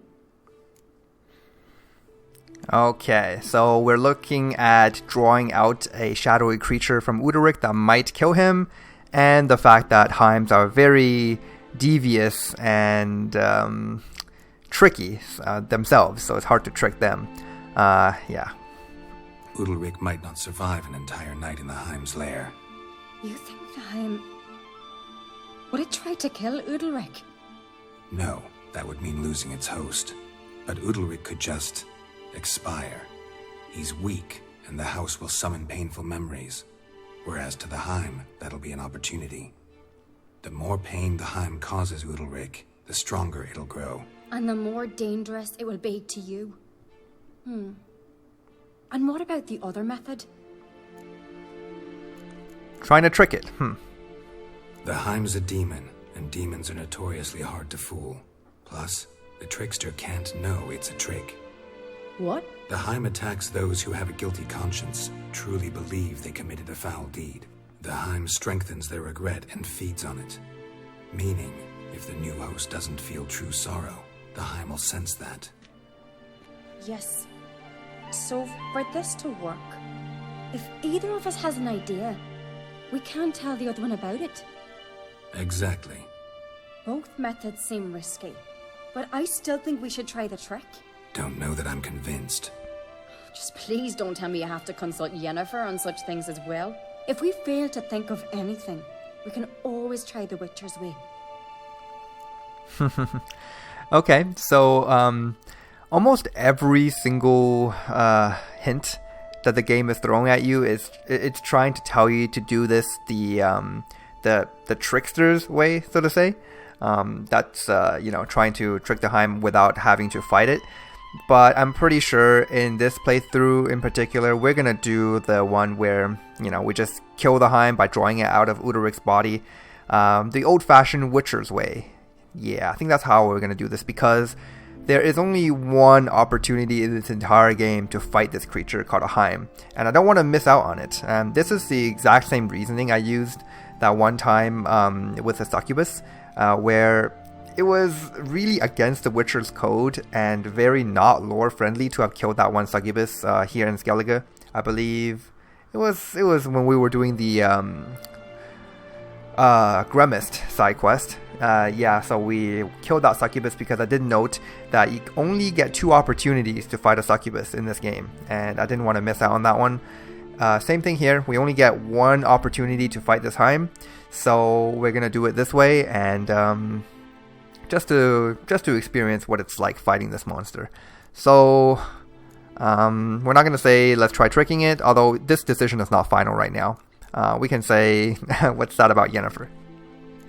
Okay, so we're looking at drawing out a shadowy creature from Udalric that might kill him, and the fact that Heims are very devious and tricky themselves, so it's hard to trick them. Yeah. Udalric might not survive an entire night in the Heim's lair. You think the Heim... would it try to kill Udalric? No, that would mean losing its host. But Udalric could just expire. He's weak, and the house will summon painful memories. Whereas to the Heim, that'll be an opportunity. The more pain the Heim causes Udalric, the stronger it'll grow. And the more dangerous it will be to you. And what about the other method? Trying to trick it. The Heim's a demon, and demons are notoriously hard to fool. Plus, the trickster can't know it's a trick. What? The Heim attacks those who have a guilty conscience, truly believe they committed a foul deed. The Heim strengthens their regret and feeds on it. Meaning, if the new host doesn't feel true sorrow, the Heim will sense that. Yes. So, for this to work, if either of us has an idea, we can't tell the other one about it. Exactly. Both methods seem risky, but I still think we should try the trick. Don't know that I'm convinced. Just please don't tell me you have to consult Yennefer on such things as well. If we fail to think of anything, we can always try the Witcher's Way. Okay, so almost every single hint that the game is throwing at you is it's trying to tell you to do this the trickster's way, so to say. That's trying to trick the Heim without having to fight it. But I'm pretty sure in this playthrough in particular, we're gonna do the one where we just kill the Heim by drawing it out of Udalric's body, the old-fashioned Witcher's Way. Yeah, I think that's how we're gonna do this, because there is only one opportunity in this entire game to fight this creature called a Heim, and I don't want to miss out on it. And this is the exact same reasoning I used that one time with the succubus, where it was really against the Witcher's code and very not lore friendly to have killed that one succubus here in Skellige. I believe it was when we were doing the Gremist side quest. So we killed that succubus because I did note that you only get 2 opportunities to fight a succubus in this game, and I didn't want to miss out on that one. Same thing here. We only get one opportunity to fight this Heim, so we're gonna do it this way, and just to experience what it's like fighting this monster. So we're not gonna say let's try tricking it, although this decision is not final right now. We can say, what's that about Yennefer?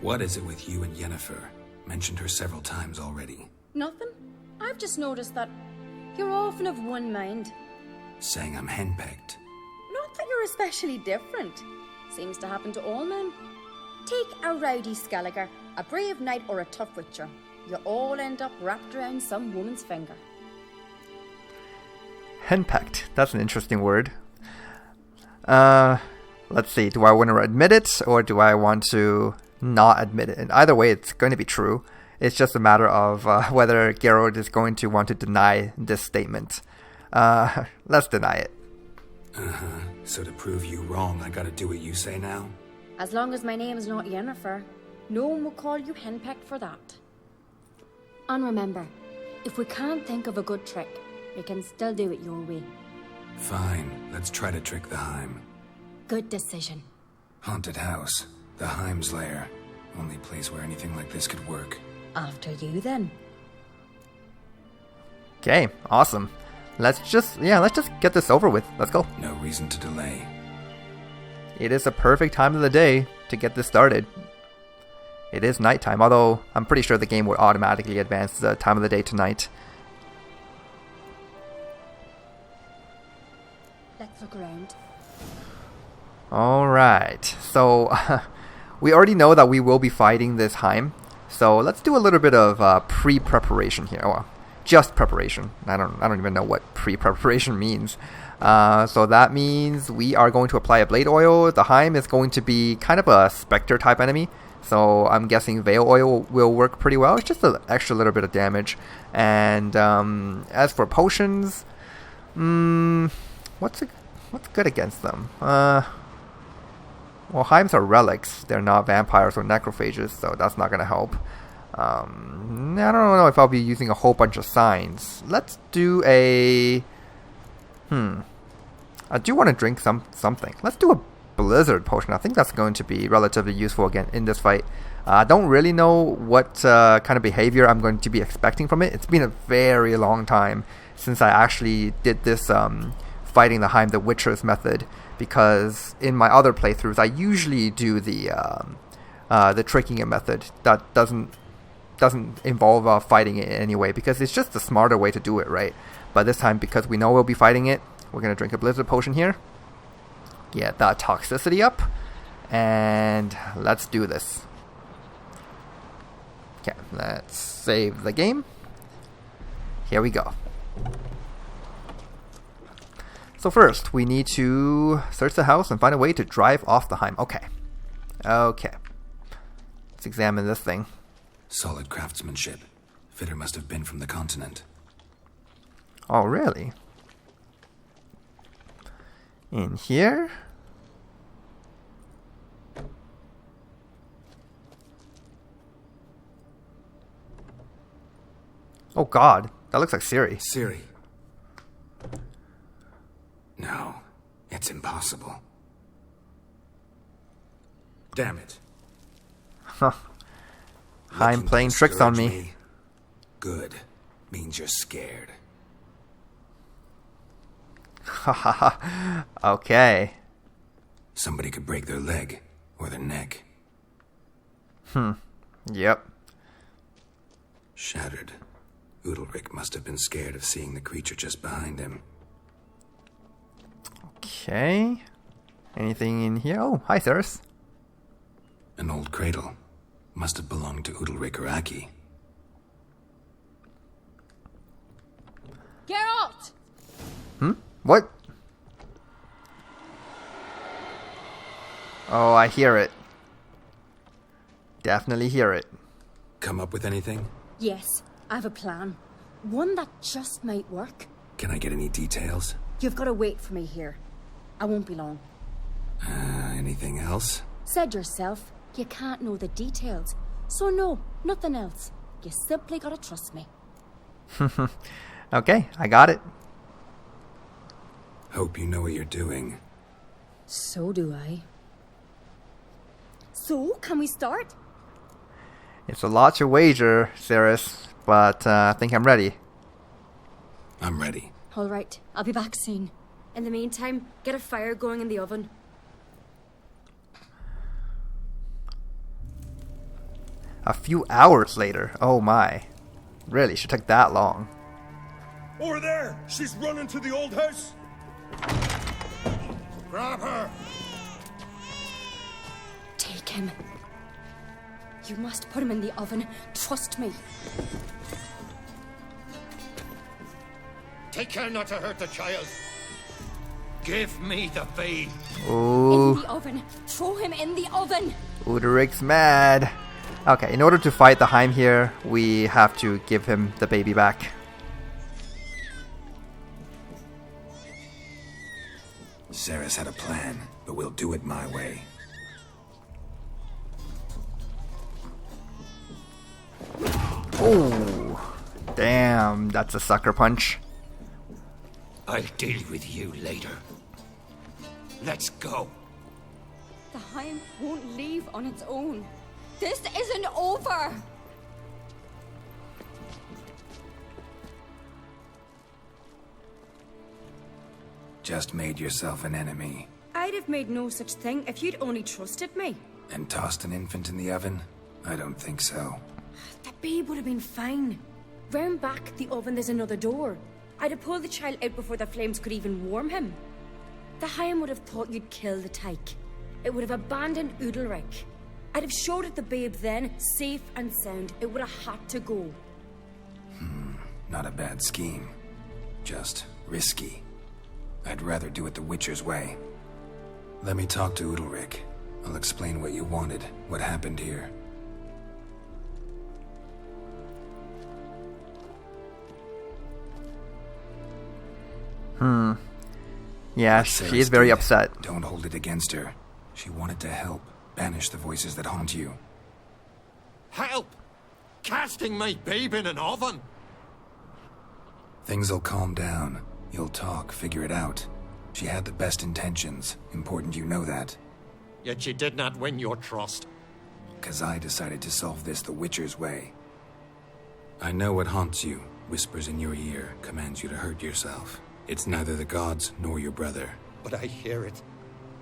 What is it with you and Yennefer? Mentioned her several times already. Nothing. I've just noticed that you're often of one mind. Saying I'm henpecked. Not that you're especially different. Seems to happen to all men. Take a rowdy Skelliger, a brave knight, or a tough witcher. You all end up wrapped around some woman's finger. Henpecked. That's an interesting word. Let's see. Do I want to admit it, or do I want to not admit it? And either way, it's going to be true. It's just a matter of whether Geralt is going to want to deny this statement. Let's deny it. So to prove you wrong, I gotta do what you say now? As long as my name is not Yennefer, no one will call you henpecked for that. And remember, if we can't think of a good trick, we can still do it your way. Fine, let's try to trick the Heim. Good decision. Haunted house, the Heim's lair. Only place where anything like this could work. After you, then. Okay, awesome. Let's just get this over with. Let's go. No reason to delay. It is a perfect time of the day to get this started. It is nighttime, although I'm pretty sure the game would automatically advance the time of the day to night. Let's look around. Alright, so we already know that we will be fighting this Heim. So let's do a little bit of pre-preparation here. Well, just preparation. I don't even know what pre-preparation means. So that means we are going to apply a blade oil. The Heim is going to be kind of a specter type enemy, so I'm guessing veil oil will work pretty well. It's just an extra little bit of damage. And as for potions, what's good against them? Well, Heims are relics. They're not vampires or necrophages, so that's not going to help. I don't know if I'll be using a whole bunch of signs. Let's do a... I do want to drink something. Let's do a blizzard potion. I think that's going to be relatively useful again in this fight. I don't really know what kind of behavior I'm going to be expecting from it. It's been a very long time since I actually did this fighting the Heim the Witcher's method, because in my other playthroughs I usually do the tricking it method that doesn't involve fighting it in any way, because it's just the smarter way to do it, right? But this time, because we know we'll be fighting it, we're going to drink a blizzard potion here, get that toxicity up, and let's do this. Okay, let's save the game. Here we go. So first, we need to search the house and find a way to drive off the Heim. Okay. Let's examine this thing. Solid craftsmanship. Fitter must have been from the continent. Oh, really? In here? Oh god, that looks like Ciri. Ciri. No, it's impossible. Damn it. Huh. I'm playing tricks on me. Good. Means you're scared. Hahaha. Okay. Somebody could break their leg or their neck. Yep. Shattered. Udalric must have been scared of seeing the creature just behind him. Okay. Anything in here? Oh, hi, Ceres. An old cradle. Must have belonged to Udalric or Aki. Geralt! What? Oh, I hear it. Definitely hear it. Come up with anything? Yes, I have a plan. One that just might work. Can I get any details? You've got to wait for me here. I won't be long. Anything else? Said yourself, you can't know the details. So no, nothing else. You simply gotta trust me. Okay, I got it. Hope you know what you're doing. So do I. So, can we start? It's a lot to wager, Ceres, but I think I'm ready. I'm ready. All right, I'll be back soon. In the meantime, get a fire going in the oven. A few hours later. Oh my. Really, should take that long. Over there! She's running to the old house! Grab her! Take him. You must put him in the oven. Trust me. Take care not to hurt the child. Give me the babe. Ooh. In the oven. Throw him in the oven. Udric's mad. Okay, in order to fight the Heim here, we have to give him the baby back. Ceres had a plan, but we'll do it my way. Oh, damn, that's a sucker punch. I'll deal with you later. Let's go. The Heim won't leave on its own. This isn't over. Just made yourself an enemy. I'd have made no such thing if you'd only trusted me. And tossed an infant in the oven? I don't think so. The babe would have been fine. Round back the oven there's another door. I'd have pulled the child out before the flames could even warm him. The Heim would have thought you'd kill the tyke. It would have abandoned Udalric. I'd have showed it the babe then, safe and sound. It would have had to go. Not a bad scheme. Just risky. I'd rather do it the Witcher's way. Let me talk to Udalric. I'll explain what you wanted, what happened here. Yeah, she is very upset. Don't hold it against her. She wanted to help, banish the voices that haunt you. Help! Casting my babe in an oven! Things'll calm down. You'll talk, figure it out. She had the best intentions. Important you know that. Yet she did not win your trust. 'Cause I decided to solve this the Witcher's way. I know what haunts you, whispers in your ear, commands you to hurt yourself. It's neither the gods nor your brother. But I hear it.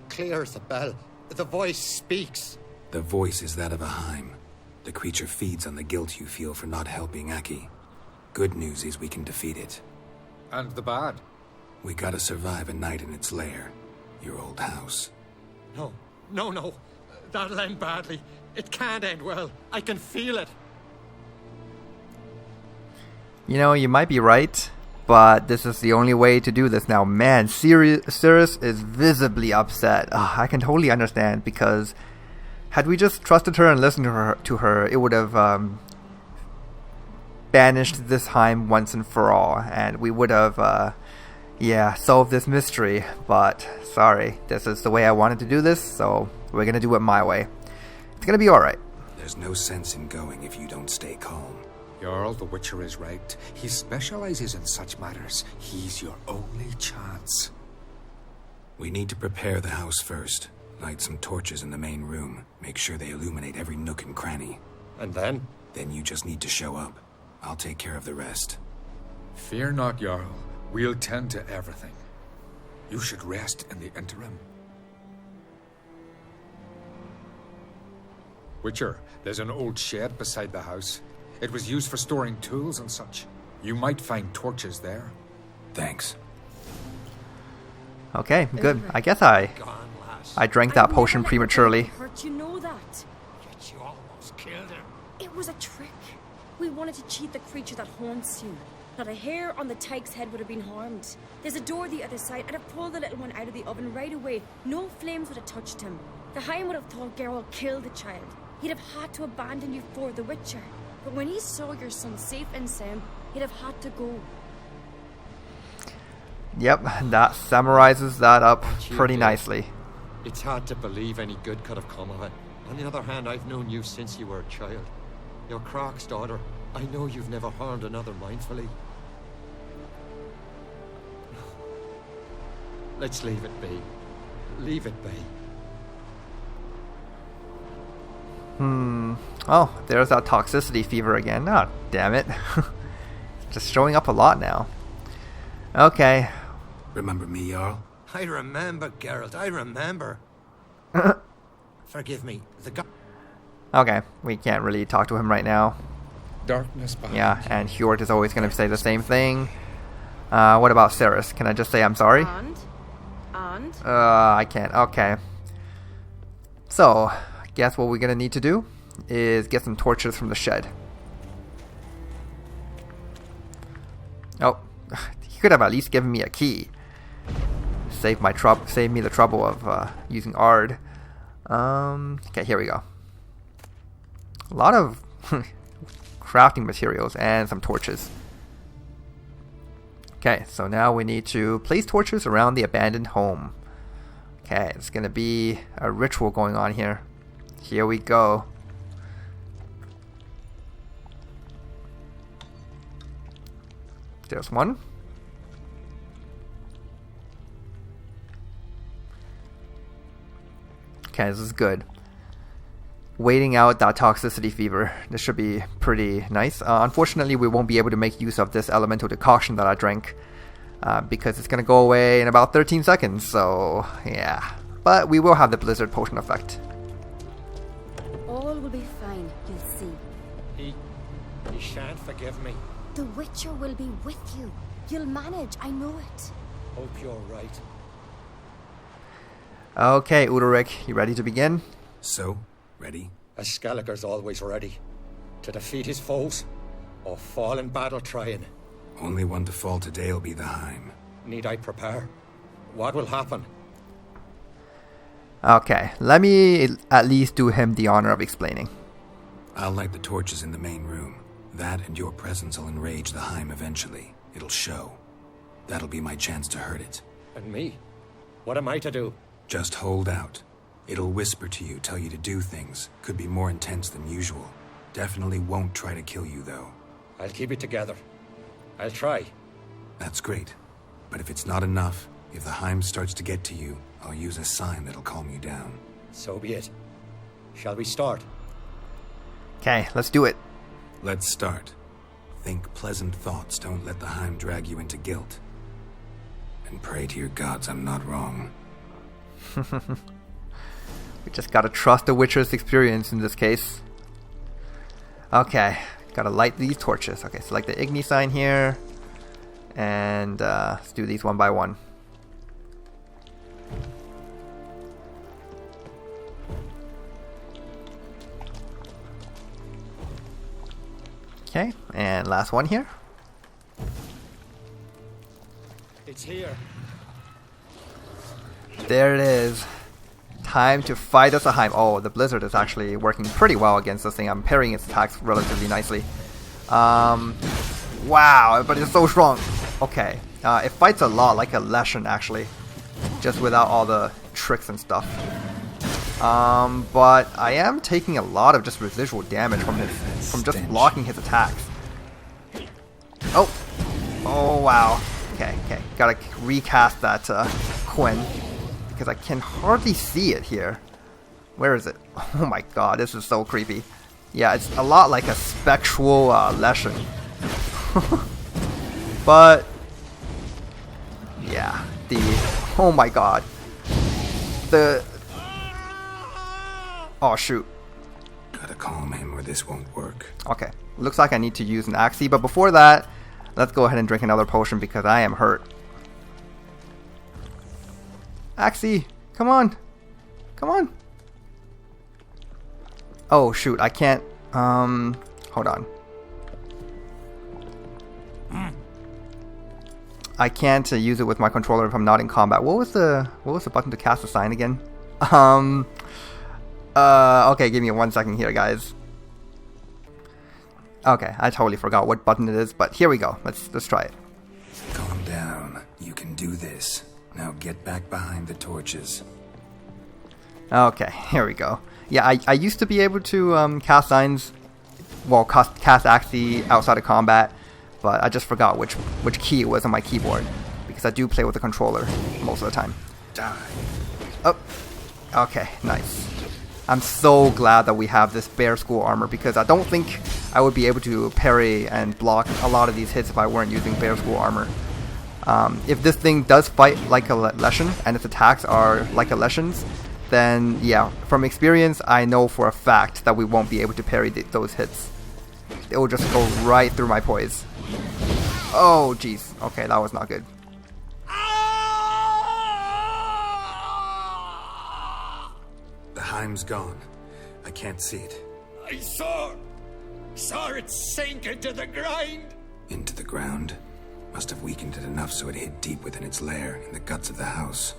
Clear as a bell. The voice speaks. The voice is that of a Heim. The creature feeds on the guilt you feel for not helping Aki. Good news is we can defeat it. And the bad? We gotta survive a night in its lair. Your old house. No. That'll end badly. It can't end well. I can feel it. You know, you might be right, but this is the only way to do this now. Man, Ceres is visibly upset. I can totally understand, because had we just trusted her and listened to her, it would have banished this Heim once and for all, and we would have solved this mystery. But sorry, this is the way I wanted to do this, so we're gonna do it my way. It's gonna be alright. There's no sense in going if you don't stay calm. Jarl, the Witcher is right. He specializes in such matters. He's your only chance. We need to prepare the house first. Light some torches in the main room. Make sure they illuminate every nook and cranny. And then? Then you just need to show up. I'll take care of the rest. Fear not, Jarl. We'll tend to everything. You should rest in the interim. Witcher, there's an old shed beside the house. It was used for storing tools and such. You might find torches there. Thanks. Okay, good. I guess I drank that potion prematurely. Hurt, you know that. Yet you almost killed him. It was a trick. We wanted to cheat the creature that haunts you. Not a hair on the tyke's head would have been harmed. There's a door the other side. I'd have pulled the little one out of the oven right away. No flames would have touched him. The Heim would have thought Geralt killed the child. He'd have had to abandon you for the Witcher. But when he saw your son safe and sound, he'd have had to go. Yep, that summarizes that up pretty nicely. It's hard to believe any good could have come of it. On the other hand, I've known you since you were a child. You're Croc's daughter. I know you've never harmed another mindfully. Let's leave it be. Leave it be. Oh, there's that toxicity fever again. Oh, damn it. Just showing up a lot now. Okay. Remember me, Jarl? I remember, Geralt, I remember. Forgive me, the guy... Okay, we can't really talk to him right now. Darkness behind. Yeah, and Hjort is always going to say the same thing. What about Ceres? Can I just say I'm sorry? And? I can't. Okay. So, I guess what we're going to need to do is get some torches from the shed. Oh, he could have at least given me a key. Save me the trouble of using Ard. Okay, here we go. A lot of crafting materials and some torches. Okay, so now we need to place torches around the abandoned home. Okay, it's gonna be a ritual going on here. Here we go. There's one. Okay, this is good. Waiting out that toxicity fever. This should be pretty nice. Unfortunately, we won't be able to make use of this elemental decoction that I drank because it's going to go away in about 13 seconds. So, yeah. But we will have the blizzard potion effect. All will be fine, you'll see. He shan't forgive me. The Witcher will be with you. You'll manage, I know it. Hope you're right. Okay, Udalryk, you ready to begin? So, ready? A Skelliger's always ready. To defeat his foes, or fall in battle trying. Only one to fall today will be the Heim. Need I prepare? What will happen? Okay, let me at least do him the honor of explaining. I'll light the torches in the main room. That and your presence will enrage the Heim eventually. It'll show. That'll be my chance to hurt it. And me? What am I to do? Just hold out. It'll whisper to you, tell you to do things. Could be more intense than usual. Definitely won't try to kill you, though. I'll keep it together. I'll try. That's great. But if it's not enough, if the Heim starts to get to you, I'll use a sign that'll calm you down. So be it. Shall we start? Okay, let's do it. Let's start. Think pleasant thoughts. Don't let the Heim drag you into guilt. And pray to your gods I'm not wrong. We just gotta trust the Witcher's experience in this case. Okay, gotta light these torches. Okay, select the Igni sign here. And let's do these one by one. Okay, and last one here. It's here. There it is. Time to fight us a Heim. Oh, the blizzard is actually working pretty well against this thing. I'm parrying its attacks relatively nicely. Wow, but it's so strong. Okay, it fights a lot like a Leshen actually, just without all the tricks and stuff. But I am taking a lot of just residual damage from just blocking his attacks. Oh wow. Okay, gotta recast that Quinn because I can hardly see it here. Where is it? Oh my god, this is so creepy. Yeah, it's a lot like a spectral Leshen. But yeah, oh my god, oh shoot. Gotta calm him or this won't work. Okay, looks like I need to use an Axie, but before that, let's go ahead and drink another potion because I am hurt. Axie, come on. Come on. Oh shoot, I can't, hold on. I can't use it with my controller if I'm not in combat. What was the button to cast a sign again? Okay, give me 1 second here, guys. Okay, I totally forgot what button it is, but here we go. Let's try it. Calm down. You can do this. Now get back behind the torches. Okay, here we go. Yeah, I used to be able to cast signs, well, cast Axie outside of combat, but I just forgot which key it was on my keyboard because I do play with the controller most of the time. Die. Oh, okay, nice. I'm so glad that we have this bear skull armor, because I don't think I would be able to parry and block a lot of these hits if I weren't using bear skull armor. If this thing does fight like a Leshen, and its attacks are like a Leshen's, then yeah, from experience, I know for a fact that we won't be able to parry those hits. It will just go right through my poise. Oh, jeez. Okay, that was not good. The Heim's gone. I can't see it. I saw it sink into the ground. Into the ground? Must have weakened it enough so it hid deep within its lair in the guts of the house.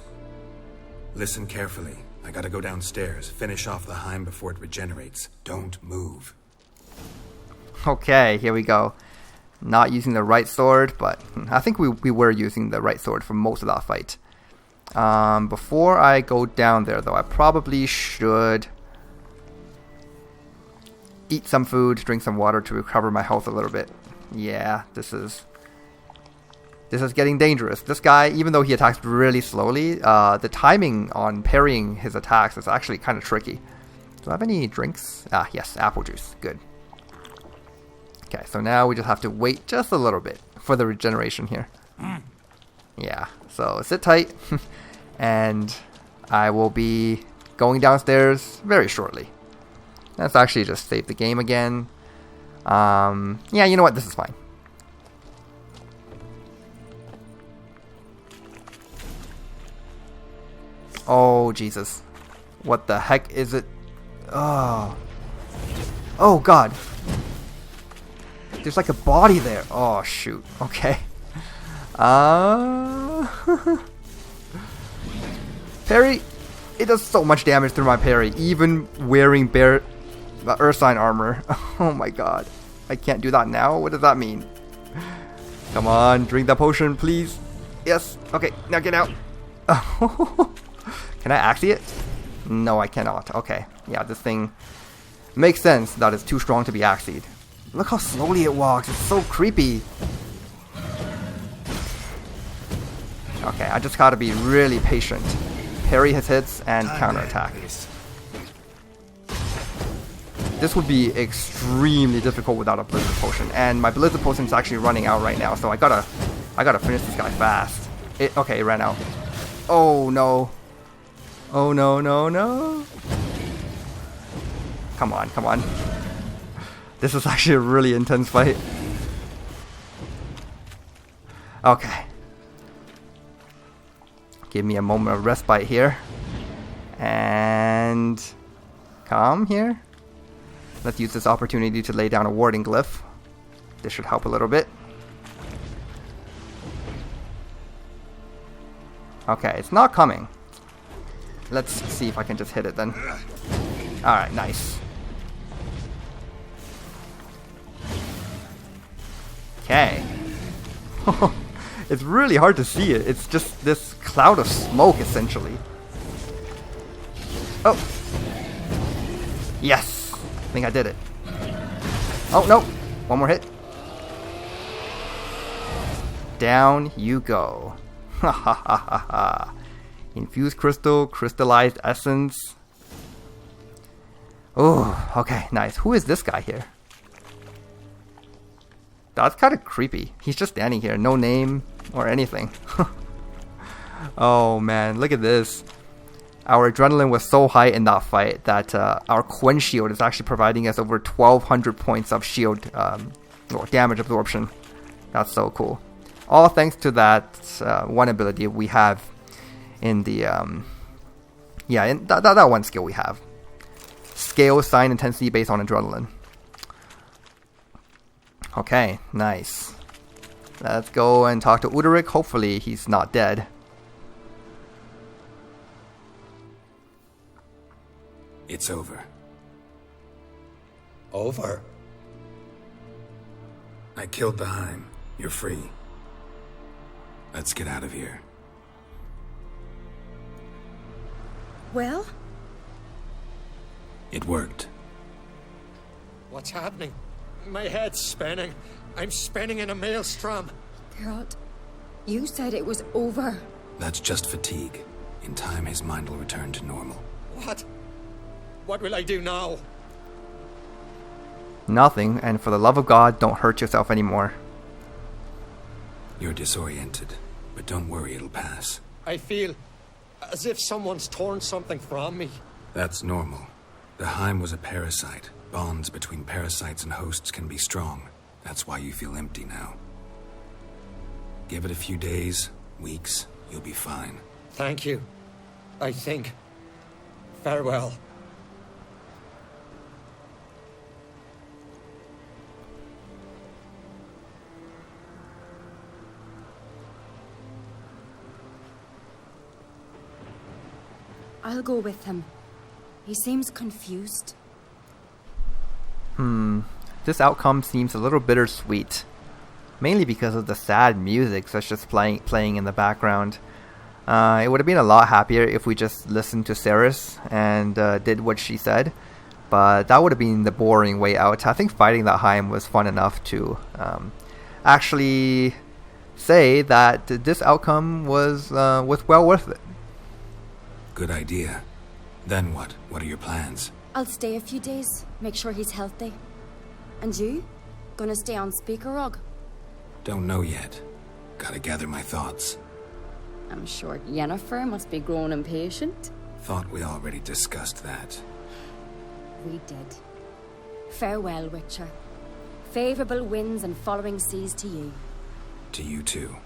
Listen carefully. I gotta go downstairs, finish off the Heim before it regenerates. Don't move. Okay, here we go. Not using the right sword, but I think we were using the right sword for most of that fight. Before I go down there, though, I probably should eat some food, drink some water to recover my health a little bit. Yeah, this is getting dangerous. This guy, even though he attacks really slowly, the timing on parrying his attacks is actually kind of tricky. Do I have any drinks? Ah, yes, apple juice. Good. Okay, so now we just have to wait just a little bit for the regeneration here. Yeah, so sit tight, and I will be going downstairs very shortly. Let's actually just save the game again. Yeah, you know what? This is fine. Oh, Jesus. What the heck is it? Oh. Oh, God. There's like a body there. Oh, shoot. Okay. Parry. It does so much damage through my parry, even wearing Earth Sign armor. Oh my god. I can't do that now? What does that mean? Come on, drink that potion, please. Yes. Okay, now get out. Can I axe it? No, I cannot. Okay. Yeah, this thing makes sense that it's too strong to be axied. Look how slowly it walks. It's so creepy. Okay, I just gotta be really patient. Parry his hits and counterattack. This would be extremely difficult without a blizzard potion, and my blizzard potion is actually running out right now, so I gotta finish this guy fast. Okay, it ran out. Oh no. Oh no, no, no. Come on, come on. This is actually a really intense fight. Okay. Give me a moment of respite here. And come here. Let's use this opportunity to lay down a warding glyph. This should help a little bit. Okay, it's not coming. Let's see if I can just hit it then. Alright, nice. Okay. It's really hard to see it. It's just this cloud of smoke, essentially. Oh. Yes. I think I did it. Oh, no. One more hit. Down you go. Ha ha ha ha ha. Infused crystal, crystallized essence. Oh, okay, nice. Who is this guy here? That's kind of creepy. He's just standing here, no name or anything. Oh man, look at this. Our adrenaline was so high in that fight that our Quen shield is actually providing us over 1,200 points of shield or damage absorption. That's so cool. All thanks to that one ability we have in the in that one skill we have. Scale sign intensity based on adrenaline. Okay, nice. Let's go and talk to Uderic. Hopefully he's not dead. It's over. Over? I killed the Heim. You're free. Let's get out of here. Well? It worked. What's happening? My head's spinning. I'm spinning in a maelstrom. Geralt, you said it was over. That's just fatigue. In time, his mind will return to normal. What? What will I do now? Nothing, and for the love of God, don't hurt yourself anymore. You're disoriented, but don't worry, it'll pass. I feel as if someone's torn something from me. That's normal. The Heim was a parasite. Bonds between parasites and hosts can be strong. That's why you feel empty now. Give it a few days, weeks, you'll be fine. Thank you. I think. Farewell. I'll go with him. He seems confused. This outcome seems a little bittersweet. Mainly because of the sad music that's just playing in the background. It would have been a lot happier if we just listened to Ceres and did what she said. But that would have been the boring way out. I think fighting that Heim was fun enough to actually say that this outcome was well worth it. Good idea. Then what? What are your plans? I'll stay a few days, make sure he's healthy. And you? Gonna stay on Spikeroog? Don't know yet. Gotta gather my thoughts. I'm sure Yennefer must be growing impatient. Thought we already discussed that. We did. Farewell, Witcher. Favorable winds and following seas to you. To you too.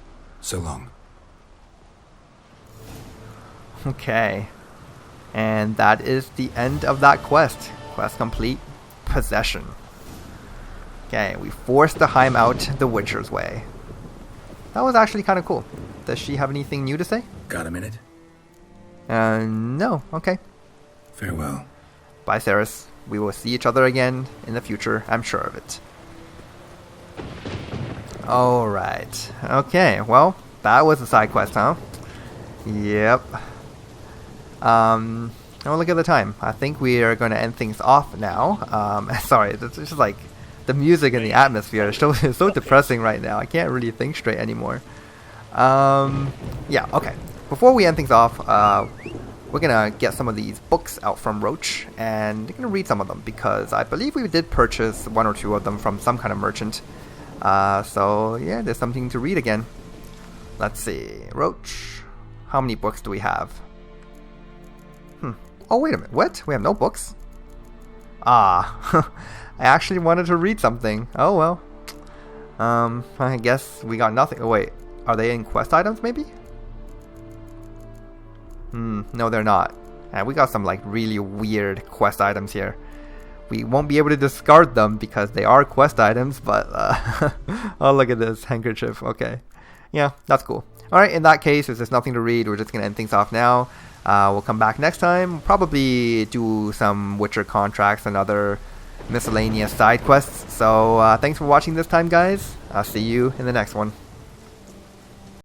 So long. Okay. And that is the end of that quest. Quest complete. Possession. Okay, we forced the Heim out the Witcher's way. That was actually kind of cool. Does she have anything new to say? Got a minute? No. Okay. Farewell. Bye, Ceres. We will see each other again in the future. I'm sure of it. Alright. Okay, well, that was a side quest, huh? Yep. Oh, look at the time. I think we are going to end things off now. Sorry, it's just like the music and the atmosphere is so depressing right now. I can't really think straight anymore. Yeah, okay. Before we end things off, we're going to get some of these books out from Roach, and we're going to read some of them, because I believe we did purchase one or two of them from some kind of merchant. So, yeah, there's something to read again. Let's see. Roach. How many books do we have? Oh, wait a minute. What? We have no books? Ah. I actually wanted to read something. Oh, well. I guess we got nothing. Oh, wait. Are they in quest items, maybe? No, they're not. And we got some, like, really weird quest items here. We won't be able to discard them because they are quest items, but, oh, look at this handkerchief. Okay. Yeah, that's cool. Alright, in that case, if there's nothing to read, we're just going to end things off now. We'll come back next time. Probably do some Witcher contracts and other miscellaneous side quests. So, thanks for watching this time, guys. I'll see you in the next one.